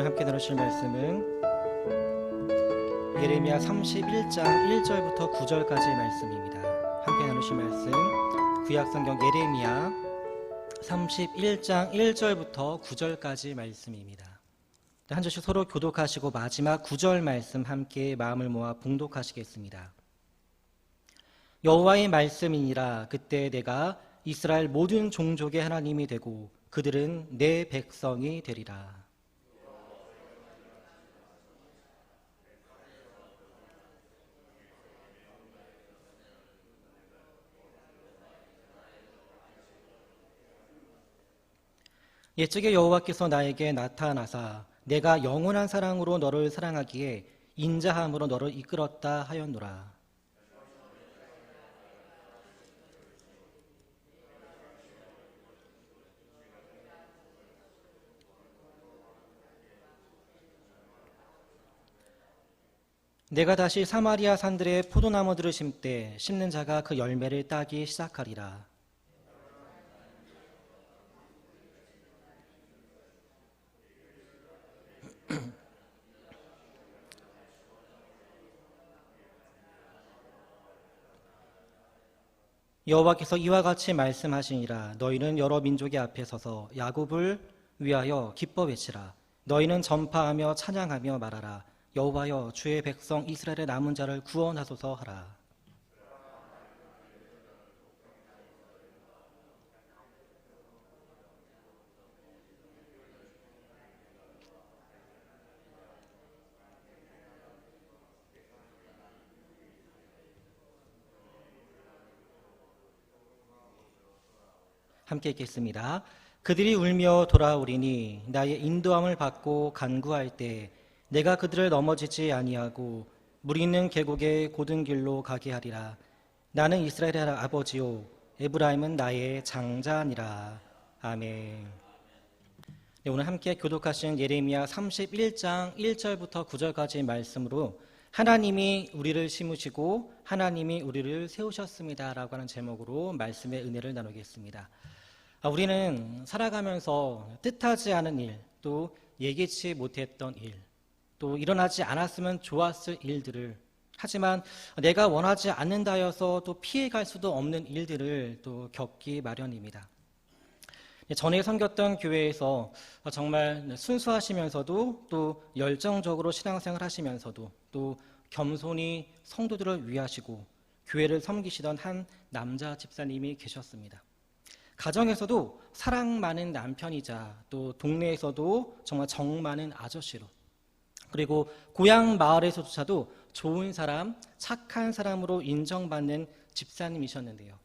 오늘 함께 나누실 말씀은 예레미야 31장 1절부터 9절까지의 말씀입니다. 함께 나누실 말씀 구약성경 예레미야 31장 1절부터 9절까지 말씀입니다. 한 절씩 서로 교독하시고 마지막 9절 말씀 함께 마음을 모아 봉독하시겠습니다. 여호와의 말씀이니라. 그때 내가 이스라엘 모든 종족의 하나님이 되고 그들은 내 백성이 되리라. 옛적에 여호와께서 나에게 나타나사 내가 영원한 사랑으로 너를 사랑하기에 인자함으로 너를 이끌었다 하였노라. 내가 다시 사마리아 산들의 포도나무들을 심되 심는 자가 그 열매를 따기 시작하리라. 여호와께서 이와 같이 말씀하시니라. 너희는 여러 민족의 앞에 서서 야곱을 위하여 기뻐 외치라. 너희는 전파하며 찬양하며 말하라. 여호와여, 주의 백성 이스라엘의 남은 자를 구원하소서 하라. 함께 읽겠습니다. 그들이 울며 돌아오리니 나의 인도함을 받고 간구할 때 내가 그들을 넘어지지 아니하고 물 있는 계곡의 고든 길로 가게 하리라. 나는 이스라엘의 아버지요 에브라임은 나의 장자니라. 아멘. 네, 오늘 함께 교독하신 예레미야 31장 1절부터 9절까지의 말씀으로 하나님이 우리를 심으시고 하나님이 우리를 세우셨습니다 라고 하는 제목으로 말씀의 은혜를 나누겠습니다. 우리는 살아가면서 뜻하지 않은 일, 또 예기치 못했던 일, 또 일어나지 않았으면 좋았을 일들을, 하지만 내가 원하지 않는다여서 또 피해갈 수도 없는 일들을 또 겪기 마련입니다. 전에 섬겼던 교회에서 정말 순수하시면서도 또 열정적으로 신앙생활 하시면서도 또 겸손히 성도들을 위하시고 교회를 섬기시던 한 남자 집사님이 계셨습니다. 가정에서도 사랑 많은 남편이자 또 동네에서도 정말 정 많은 아저씨로, 그리고 고향 마을에서조차도 좋은 사람, 착한 사람으로 인정받는 집사님이셨는데요.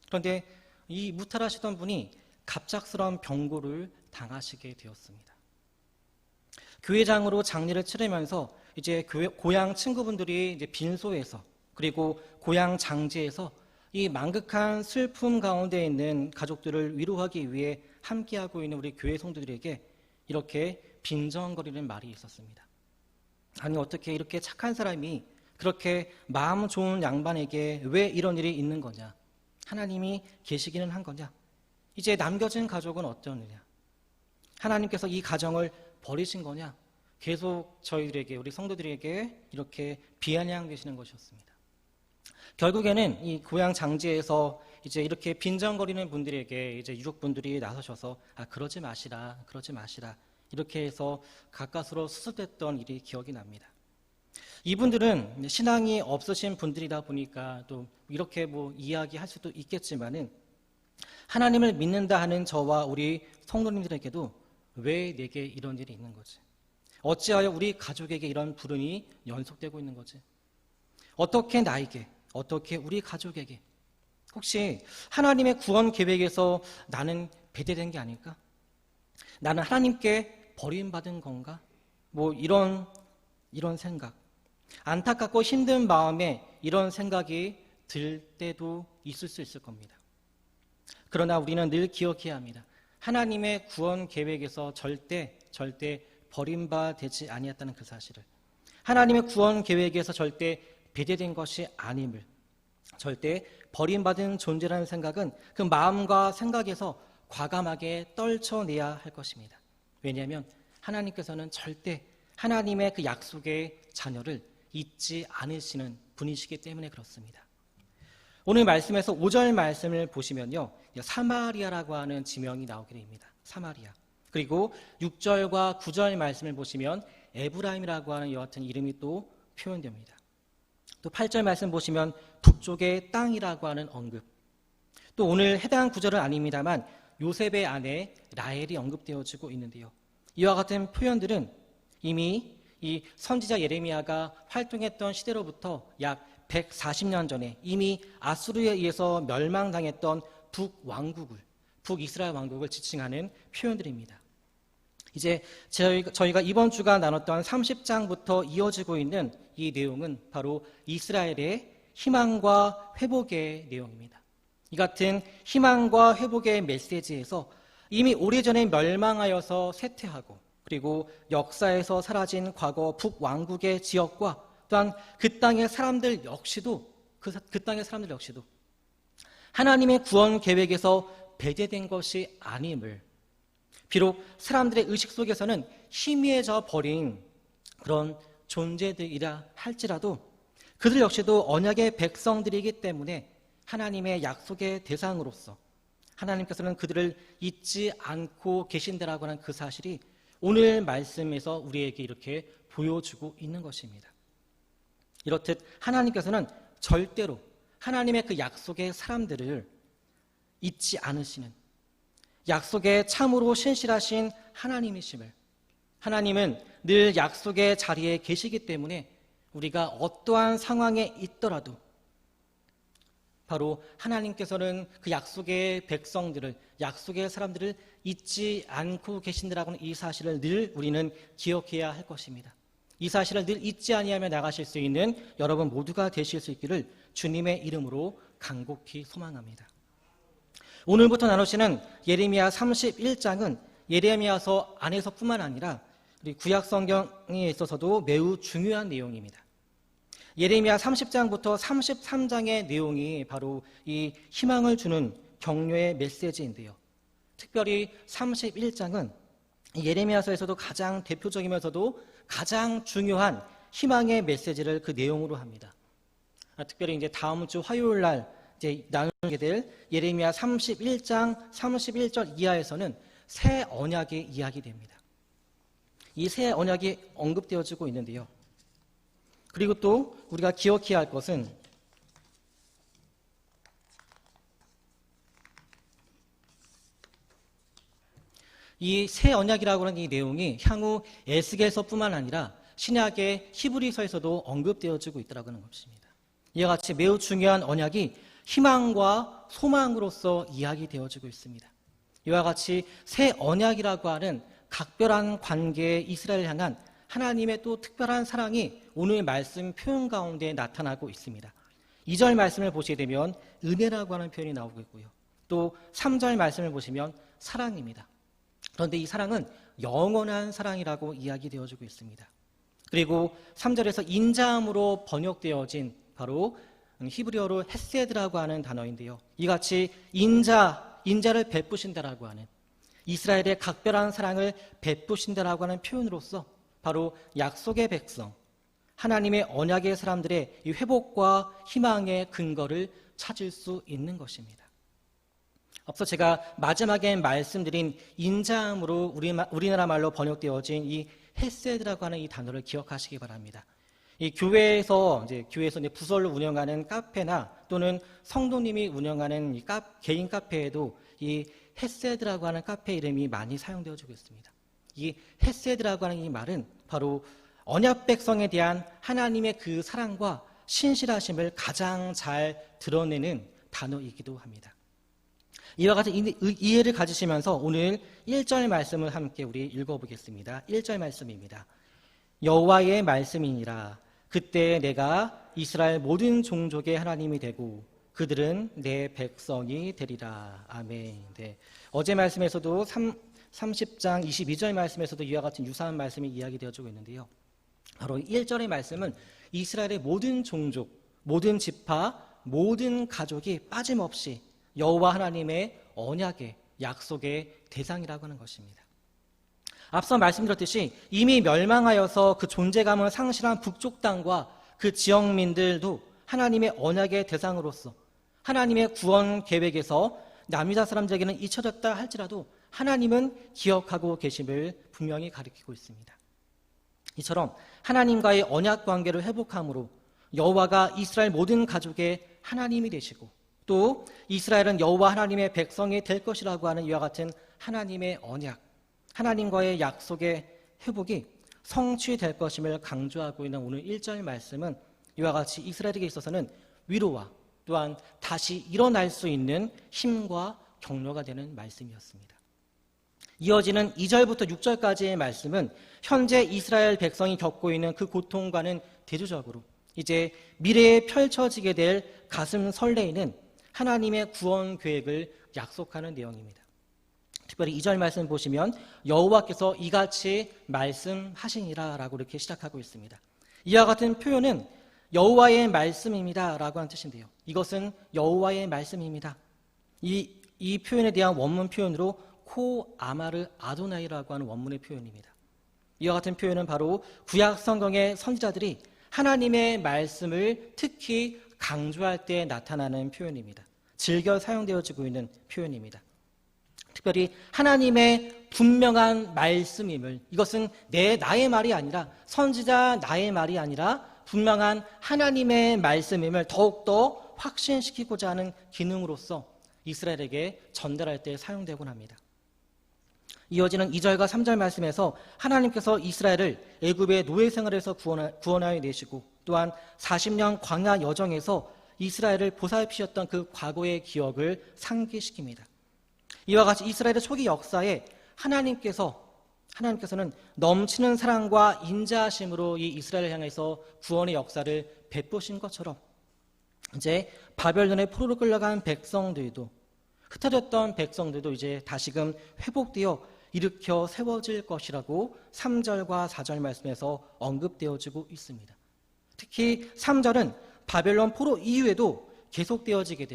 그런데 이 무탈하시던 분이 갑작스러운 병고를 당하시게 되었습니다. 교회장으로 장례를 치르면서 이제 고향 친구분들이 이제 빈소에서, 그리고 고향 장지에서 이 망극한 슬픔 가운데 있는 가족들을 위로하기 위해 함께하고 있는 우리 교회 성도들에게 이렇게 빈정거리는 말이 있었습니다. 아니, 어떻게 이렇게 착한 사람이 그렇게 마음 좋은 양반에게 왜 이런 일이 있는 거냐? 하나님이 계시기는 한 거냐? 이제 남겨진 가족은 어떠느냐? 하나님께서 이 가정을 버리신 거냐? 계속 저희들에게, 우리 성도들에게 이렇게 비아냥되시는 것이었습니다. 결국에는 이 고향 장지에서 이제 이렇게 빈정거리는 분들에게 이제 유족분들이 나서셔서 그러지 마시라, 그러지 마시라, 이렇게 해서 가까스로 수습됐던 일이 기억이 납니다. 이분들은 신앙이 없으신 분들이다 보니까 또 이렇게 뭐 이야기할 수도 있겠지만은 하나님을 믿는다 하는 저와 우리 성도님들에게도 왜 내게 이런 일이 있는 거지? 어찌하여 우리 가족에게 이런 불운이 연속되고 있는 거지? 어떻게 나에게, 어떻게 우리 가족에게? 혹시 하나님의 구원 계획에서 나는 배제된 게 아닐까? 나는 하나님께 버림받은 건가? 뭐 이런 생각, 안타깝고 힘든 마음에 이런 생각이 들 때도 있을 수 있을 겁니다. 그러나 우리는 늘 기억해야 합니다. 하나님의 구원 계획에서 절대 버림받지 아니었다는 그 사실을, 하나님의 구원 계획에서 절대 배제된 것이 아님을, 절대 버림받은 존재라는 생각은 그 마음과 생각에서 과감하게 떨쳐내야 할 것입니다. 왜냐하면 하나님께서는 절대 하나님의 그 약속의 자녀를 잊지 않으시는 분이시기 때문에 그렇습니다. 오늘 말씀에서 5절 말씀을 보시면요, 사마리아라고 하는 지명이 나오게 됩니다. 사마리아. 그리고 6절과 9절 말씀을 보시면 에브라임이라고 하는 이와 같은 이름이 또 표현됩니다. 또 8절 말씀 보시면 북쪽의 땅이라고 하는 언급. 또 오늘 해당 구절은 아닙니다만 요셉의 아내 라헬이 언급되어지고 있는데요. 이와 같은 표현들은 이미 이 선지자 예레미야가 활동했던 시대로부터 약 140년 전에 이미 아수르에 의해서 멸망당했던 북이스라엘 왕국을 지칭하는 표현들입니다. 이제 저희가 이번 주가 나눴던 30장부터 이어지고 있는 이 내용은 바로 이스라엘의 희망과 회복의 내용입니다. 이 같은 희망과 회복의 메시지에서 이미 오래전에 멸망하여서 쇠퇴하고 그리고 역사에서 사라진 과거 북왕국의 지역과 또한 그 땅의 사람들 역시도 하나님의 구원 계획에서 배제된 것이 아님을, 비록 사람들의 의식 속에서는 희미해져 버린 그런 존재들이라 할지라도 그들 역시도 언약의 백성들이기 때문에 하나님의 약속의 대상으로서 하나님께서는 그들을 잊지 않고 계신다라고 하는 그 사실이 오늘 말씀에서 우리에게 이렇게 보여주고 있는 것입니다. 이렇듯 하나님께서는 절대로 하나님의 그 약속의 사람들을 잊지 않으시는, 약속에 참으로 신실하신 하나님이심을, 하나님은 늘 약속의 자리에 계시기 때문에 우리가 어떠한 상황에 있더라도 바로 하나님께서는 그 약속의 백성들을, 약속의 사람들을 잊지 않고 계신다라고 하는 이 사실을 늘 우리는 기억해야 할 것입니다. 이 사실을 늘 잊지 아니하며 나가실 수 있는 여러분 모두가 되실 수 있기를 주님의 이름으로 간곡히 소망합니다. 오늘부터 나누시는 예레미야 31장은 예레미야서 안에서뿐만 아니라 우리 구약 성경에 있어서도 매우 중요한 내용입니다. 예레미야 30장부터 33장의 내용이 바로 이 희망을 주는 격려의 메시지인데요. 특별히 31장은 예레미야서에서도 가장 대표적이면서도 가장 중요한 희망의 메시지를 그 내용으로 합니다. 특별히 이제 다음 주 화요일 날 이제 나누게 될 예레미야 31장 31절 이하에서는 새 언약이 이야기됩니다. 이 새 언약이 언급되어지고 있는데요. 그리고 또 우리가 기억해야 할 것은 이 새 언약이라고 하는 이 내용이 향후 에스겔서뿐만 아니라 신약의 히브리서에서도 언급되어지고 있다고 하는 것입니다. 이와 같이 매우 중요한 언약이 희망과 소망으로서 이야기되어지고 있습니다. 이와 같이 새 언약이라고 하는 각별한 관계의 이스라엘을 향한 하나님의 또 특별한 사랑이 오늘 말씀 표현 가운데 나타나고 있습니다. 2절 말씀을 보시게 되면 은혜라고 하는 표현이 나오고 있고요. 또 3절 말씀을 보시면 사랑입니다. 그런데 이 사랑은 영원한 사랑이라고 이야기되어지고 있습니다. 그리고 3절에서 인자함으로 번역되어진 바로 히브리어로 헤세드라고 하는 단어인데요. 이같이 인자를 베푸신다라고 하는, 이스라엘의 각별한 사랑을 베푸신다라고 하는 표현으로서 바로 약속의 백성, 하나님의 언약의 사람들의 이 회복과 희망의 근거를 찾을 수 있는 것입니다. 앞서 제가 마지막에 말씀드린 인자함으로 우리나라 말로 번역되어진 이 헤세드라고 하는 이 단어를 기억하시기 바랍니다. 이 교회에서 부설로 운영하는 카페나 또는 성도님이 운영하는 이 개인 카페에도 이 헤세드라고 하는 카페 이름이 많이 사용되어지고 있습니다. 이 헤세드라고 하는 이 말은 바로 언약 백성에 대한 하나님의 그 사랑과 신실하심을 가장 잘 드러내는 단어이기도 합니다. 이와 같은 이해를 가지시면서 오늘 1절 말씀을 함께 우리 읽어보겠습니다. 1절 말씀입니다. 여호와의 말씀이니라. 그때 내가 이스라엘 모든 종족의 하나님이 되고 그들은 내 백성이 되리라. 아멘. 네. 어제 말씀에서도 30장 22절 말씀에서도 이와 같은 유사한 말씀이 이야기되어지고 있는데요. 바로 1절의 말씀은 이스라엘의 모든 종족, 모든 지파, 모든 가족이 빠짐없이 여호와 하나님의 언약의 약속의 대상이라고 하는 것입니다. 앞서 말씀드렸듯이 이미 멸망하여서 그 존재감을 상실한 북쪽 땅과 그 지역민들도 하나님의 언약의 대상으로서 하나님의 구원 계획에서 남유다 사람들에게는 잊혀졌다 할지라도 하나님은 기억하고 계심을 분명히 가리키고 있습니다. 이처럼 하나님과의 언약 관계를 회복함으로 여호와가 이스라엘 모든 가족의 하나님이 되시고 또 이스라엘은 여호와 하나님의 백성이 될 것이라고 하는 이와 같은 하나님의 언약, 하나님과의 약속의 회복이 성취될 것임을 강조하고 있는 오늘 1절 말씀은 이와 같이 이스라엘에게 있어서는 위로와 또한 다시 일어날 수 있는 힘과 격려가 되는 말씀이었습니다. 이어지는 2절부터 6절까지의 말씀은 현재 이스라엘 백성이 겪고 있는 그 고통과는 대조적으로 이제 미래에 펼쳐지게 될 가슴 설레이는 하나님의 구원 계획을 약속하는 내용입니다. 특별히 2절 말씀 보시면 여호와께서 이같이 말씀하시니라 라고 이렇게 시작하고 있습니다. 이와 같은 표현은 여호와의 말씀입니다 라고 하는 뜻인데요. 이것은 여호와의 말씀입니다. 이 표현에 대한 원문 표현으로 코 아마르 아도나이라고 하는 원문의 표현입니다. 이와 같은 표현은 바로 구약 성경의 선지자들이 하나님의 말씀을 특히 강조할 때 나타나는 표현입니다. 즐겨 사용되어지고 있는 표현입니다. 특별히 하나님의 분명한 말씀임을, 이것은 나의 말이 아니라 선지자 나의 말이 아니라 분명한 하나님의 말씀임을 더욱더 확신시키고자 하는 기능으로서 이스라엘에게 전달할 때 사용되곤 합니다. 이어지는 2절과 3절 말씀에서 하나님께서 이스라엘을 애굽의 노예 생활에서 구원하여 내시고 또한 40년 광야 여정에서 이스라엘을 보살피셨던 그 과거의 기억을 상기시킵니다. 이와 같이 이스라엘의 초기 역사에 하나님께서는 넘치는 사랑과 인자하심으로 이 이스라엘을 향해서 구원의 역사를 베푸신 것처럼 이제 바벨론의 포로로 끌려간 백성들도, 흩어졌던 백성들도 이제 다시금 회복되어 일으켜 세워질 것이라고 3절과 4절 말씀에서 언급되어지고 있습니다. 특히 3절은 바벨론 포로 이후에도 계속 이어지게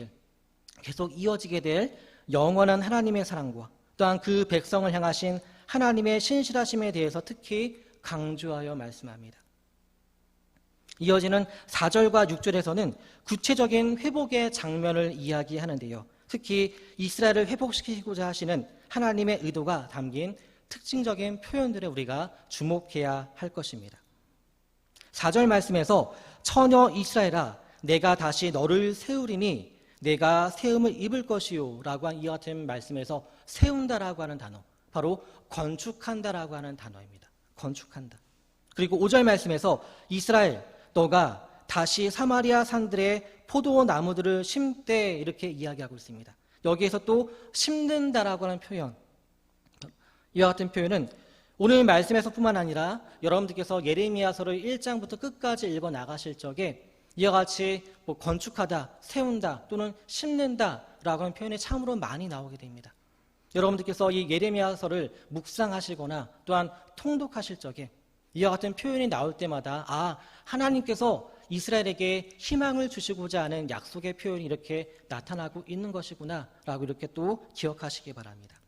될 영원한 하나님의 사랑과 또한 그 백성을 향하신 하나님의 신실하심에 대해서 특히 강조하여 말씀합니다. 이어지는 4절과 6절에서는 구체적인 회복의 장면을 이야기하는데요. 특히 이스라엘을 회복시키고자 하시는 하나님의 의도가 담긴 특징적인 표현들에 우리가 주목해야 할 것입니다. 4절 말씀에서 처녀 이스라엘아 내가 다시 너를 세우리니 내가 세움을 입을 것이요 라고 한 이와 같은 말씀에서 세운다라고 하는 단어, 바로 건축한다라고 하는 단어입니다. 건축한다. 그리고 5절 말씀에서 이스라엘 너가 다시 사마리아 산들의 포도나무들을 심되 이렇게 이야기하고 있습니다. 여기에서 또 심는다라고 하는 표현, 이와 같은 표현은 오늘 말씀에서뿐만 아니라 여러분들께서 예레미야서를 1장부터 끝까지 읽어 나가실 적에 이와 같이 건축하다, 세운다 또는 심는다라고 하는 표현이 참으로 많이 나오게 됩니다. 여러분들께서 이 예레미야서를 묵상하시거나 또한 통독하실 적에 이와 같은 표현이 나올 때마다 하나님께서 이스라엘에게 희망을 주시고자 하는 약속의 표현이 이렇게 나타나고 있는 것이구나 라고 이렇게 또 기억하시기 바랍니다.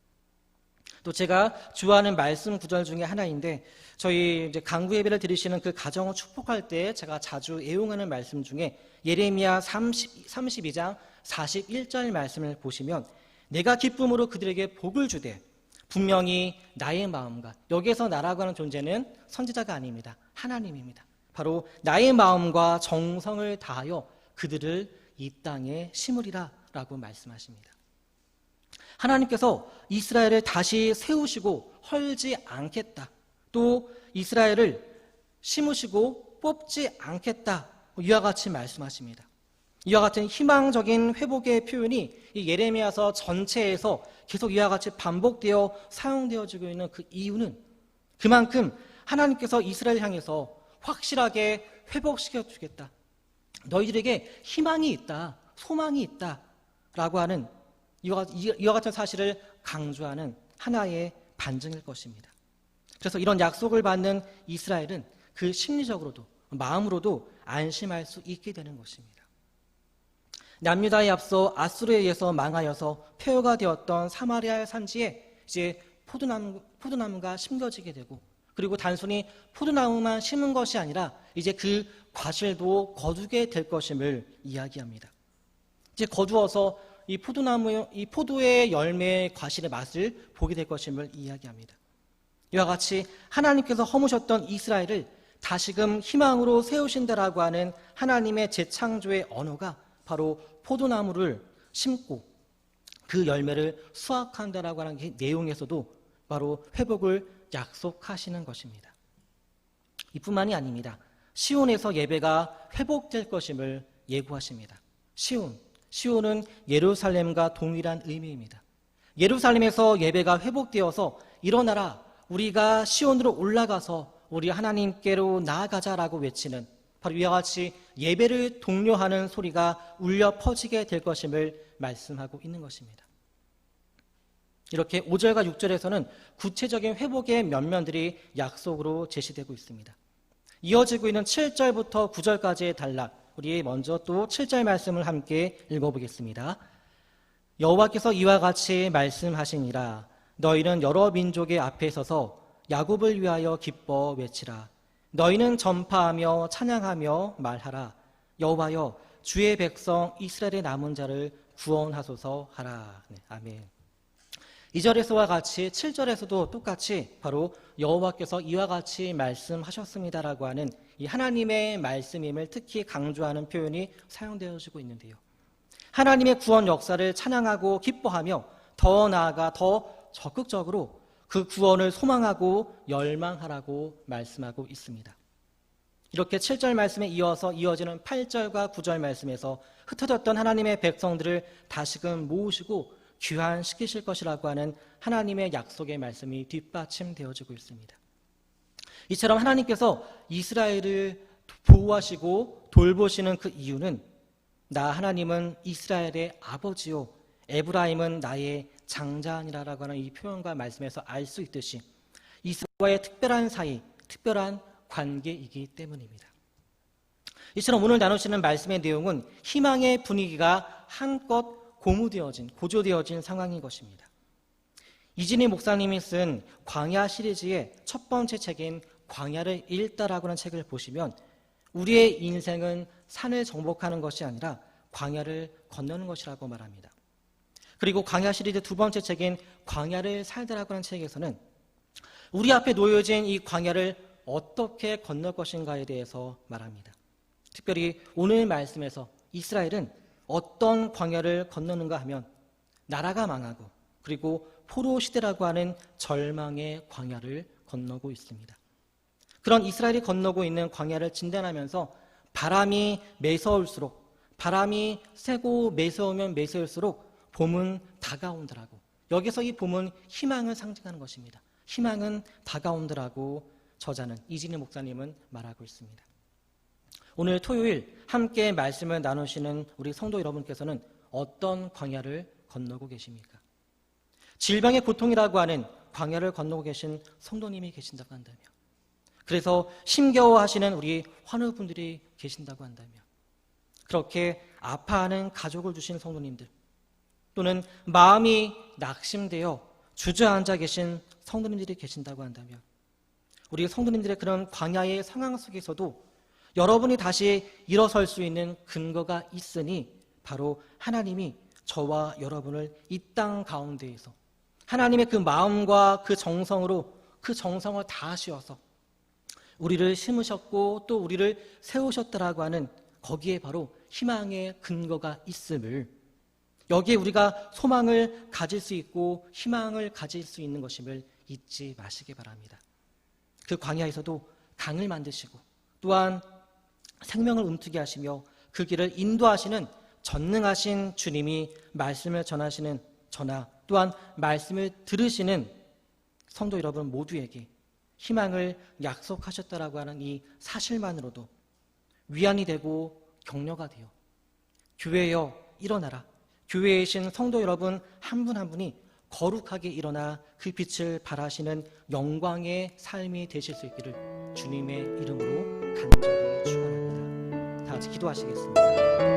또 제가 좋아하는 말씀 구절 중에 하나인데 저희 이제 강구 예배를 드리시는 그 가정을 축복할 때 제가 자주 애용하는 말씀 중에 예레미야 32장 41절 말씀을 보시면 내가 기쁨으로 그들에게 복을 주되 분명히 나의 마음과, 여기에서 나라고 하는 존재는 선지자가 아닙니다. 하나님입니다. 바로 나의 마음과 정성을 다하여 그들을 이 땅에 심으리라 라고 말씀하십니다. 하나님께서 이스라엘을 다시 세우시고 헐지 않겠다, 또 이스라엘을 심으시고 뽑지 않겠다, 이와 같이 말씀하십니다. 이와 같은 희망적인 회복의 표현이 이 예레미야서 전체에서 계속 이와 같이 반복되어 사용되어지고 있는 그 이유는 그만큼 하나님께서 이스라엘 향해서 확실하게 회복시켜 주겠다, 너희들에게 희망이 있다, 소망이 있다 라고 하는 이와 같은 사실을 강조하는 하나의 반증일 것입니다. 그래서 이런 약속을 받는 이스라엘은 그 심리적으로도 마음으로도 안심할 수 있게 되는 것입니다. 남유다에 앞서 아수르에 의해서 망하여서 폐허가 되었던 사마리아 산지에 이제 포도나무가 심겨지게 되고, 그리고 단순히 포도나무만 심은 것이 아니라 이제 그 과실도 거두게 될 것임을 이야기합니다. 이제 거두어서 이 포도의 열매의 과실의 맛을 보게 될 것임을 이야기합니다. 이와 같이 하나님께서 허무셨던 이스라엘을 다시금 희망으로 세우신다라고 하는 하나님의 재창조의 언어가 바로 포도나무를 심고 그 열매를 수확한다라고 하는 이 내용에서도 바로 회복을 약속하시는 것입니다. 이뿐만이 아닙니다. 시온에서 예배가 회복될 것임을 예고하십니다. 시온은 예루살렘과 동일한 의미입니다. 예루살렘에서 예배가 회복되어서 일어나라, 우리가 시온으로 올라가서 우리 하나님께로 나아가자라고 외치는 바로 이와 같이 예배를 독려하는 소리가 울려 퍼지게 될 것임을 말씀하고 있는 것입니다. 이렇게 5절과 6절에서는 구체적인 회복의 면면들이 약속으로 제시되고 있습니다. 이어지고 있는 7절부터 9절까지의 단락, 우리 먼저 또 7절 말씀을 함께 읽어보겠습니다. 여호와께서 이와 같이 말씀하시니라. 너희는 여러 민족의 앞에 서서 야곱을 위하여 기뻐 외치라. 너희는 전파하며 찬양하며 말하라. 여호와여, 주의 백성 이스라엘의 남은 자를 구원하소서 하라. 네, 아멘. 2절에서와 같이 7절에서도 똑같이 바로 여호와께서 이와 같이 말씀하셨습니다라고 하는 이 하나님의 말씀임을 특히 강조하는 표현이 사용되어지고 있는데요. 하나님의 구원 역사를 찬양하고 기뻐하며 더 나아가 더 적극적으로 그 구원을 소망하고 열망하라고 말씀하고 있습니다. 이렇게 7절 말씀에 이어서 이어지는 8절과 9절 말씀에서 흩어졌던 하나님의 백성들을 다시금 모으시고 귀환시키실 것이라고 하는 하나님의 약속의 말씀이 뒷받침되어지고 있습니다. 이처럼 하나님께서 이스라엘을 보호하시고 돌보시는 그 이유는 나 하나님은 이스라엘의 아버지요 에브라임은 나의 장자니라라고 하는 이 표현과 말씀에서 알 수 있듯이 이스라엘과의 특별한 사이, 특별한 관계이기 때문입니다. 이처럼 오늘 나누시는 말씀의 내용은 희망의 분위기가 한껏 고조되어진 상황인 것입니다. 이진희 목사님이 쓴 광야 시리즈의 첫 번째 책인 광야를 읽다라고 하는 책을 보시면 우리의 인생은 산을 정복하는 것이 아니라 광야를 건너는 것이라고 말합니다. 그리고 광야 시리즈 두 번째 책인 광야를 살다라고 하는 책에서는 우리 앞에 놓여진 이 광야를 어떻게 건널 것인가에 대해서 말합니다. 특별히 오늘 말씀에서 이스라엘은 어떤 광야를 건너는가 하면 나라가 망하고 그리고 포로 시대라고 하는 절망의 광야를 건너고 있습니다. 그런 이스라엘이 건너고 있는 광야를 진단하면서 바람이 매서울수록, 바람이 세고 매서우면 매서울수록 봄은 다가온다라고, 여기서 이 봄은 희망을 상징하는 것입니다. 희망은 다가온다라고 저자는 이진희 목사님은 말하고 있습니다. 오늘 토요일 함께 말씀을 나누시는 우리 성도 여러분께서는 어떤 광야를 건너고 계십니까? 질병의 고통이라고 하는 광야를 건너고 계신 성도님이 계신다고 한다면, 그래서 힘겨워하시는 우리 환우분들이 계신다고 한다면, 그렇게 아파하는 가족을 두신 성도님들, 또는 마음이 낙심되어 주저앉아 계신 성도님들이 계신다고 한다면, 우리 성도님들의 그런 광야의 상황 속에서도 여러분이 다시 일어설 수 있는 근거가 있으니 바로 하나님이 저와 여러분을 이 땅 가운데에서 하나님의 그 마음과 그 정성으로 그 정성을 다하시어서 우리를 심으셨고 또 우리를 세우셨다라고 하는 거기에 바로 희망의 근거가 있음을, 여기에 우리가 소망을 가질 수 있고 희망을 가질 수 있는 것임을 잊지 마시기 바랍니다. 그 광야에서도 강을 만드시고 또한 생명을 움트게 하시며 그 길을 인도하시는 전능하신 주님이 말씀을 전하시는 저나 또한 말씀을 들으시는 성도 여러분 모두에게 희망을 약속하셨다라고 하는 이 사실만으로도 위안이 되고 격려가 되어 교회여 일어나라, 교회에 계신 성도 여러분 한 분 한 분이 거룩하게 일어나 그 빛을 발하시는 영광의 삶이 되실 수 있기를 주님의 이름으로 간절히 축원합니다. 다 같이 기도하시겠습니다.